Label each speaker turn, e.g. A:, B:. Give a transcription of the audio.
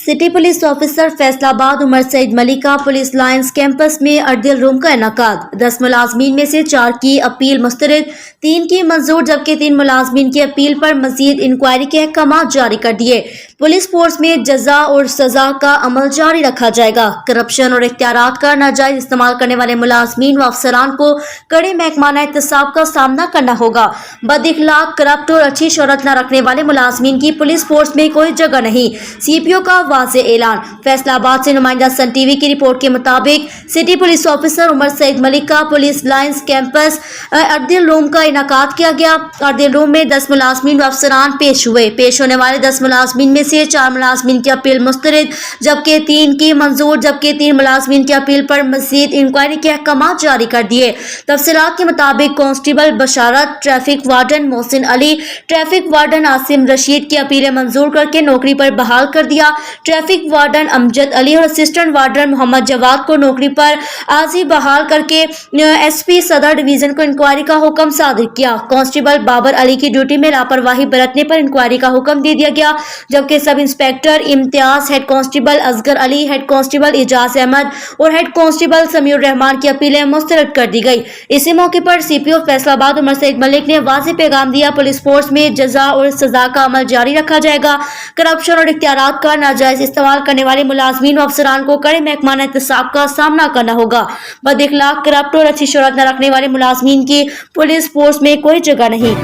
A: City police officer Faisalabad Umar Saeed Malik का police lines campus में अर्दिल room का इनेकाद। 10 मुलाजमीन में से 4 की अपील मुस्तरद, 3 की मंजूर, जबकि 3 मुलाजमीन की अपील पर मजीद इंक्वायरी के अहकाम जारी कर दिए। पुलिस फोर्स में जजा और सजा का अमल जारी रखा जाएगा। करप्शन और इख्तियारात का नाजायज इस्तेमाल करने वाले मुलाजमीन व अफसरान को कड़े महकमाना एहतसाब का सामना करना होगा। बदइखलाक, करप्ट और अच्छी शोहरत न रखने वाले मुलाजमीन की पुलिस फोर्स में कोई जगह नहीं। CPO का वाज़ेह ऐलान। फैसलाबाद से नुमाइंदा सन टीवी की रिपोर्ट के मुताबिक city police officer Umar Saeed Malik का police lines campus orderly room का इनेकाद किया गया। अर्दिल रूम में 10 मुलाजमीन व अफसरान पेश हुए। पेश होने वाले 10 मुलाजमीन में से 4 मुलाजमीन की अपील मुस्तरद, जबकि 3 की मंजूर, जबकि 3 मुलाजमीन की अपील पर मजीद इंक्वायरी के अहकाम जारी कर दिए। तफसीलात के मुताबिक constable Basharat, traffic warden Mohsin Ali, traffic warden Asim Rashid की अपीलें मंजूर करके नौकरी पर बहाल कर दिया। ट्रैफिक वार्डन अमजद अली और असिस्टेंट वार्डन मोहम्मद जवाद को नौकरी पर आजी बहाल करके SP सदर डिवीजन को इंक्वायरी का हुक्म सादिर किया। कांस्टेबल बाबर अली की ड्यूटी में लापरवाही बरतने पर इंक्वायरी का हुक्म दे दिया गया, जबकि sub inspector Imtiaz, head constable Asghar Ali, head constable Ijaz Ahmad और हेड कांस्टेबल समीउर रहमान की अपीलें मुस्तरद कर दी गई। इसी मौके पर CPO फैसलाबाद उमर सईद मलिक ने वाज़ेह पैगाम दिया। पुलिस फोर्स में जजा और सजा का अमल जारी रखा जाएगा। करप्शन और इख्तियारात का नाजायज इस्तेमाल करने वाले मुलाजमीन और अफसरान को कड़े महकमाना एहतसाब का सामना करना होगा। बदइखलाक, करप्ट और अच्छी शोहरत न रखने वाले मुलाजमीन की पुलिस फोर्स में कोई जगह नहीं।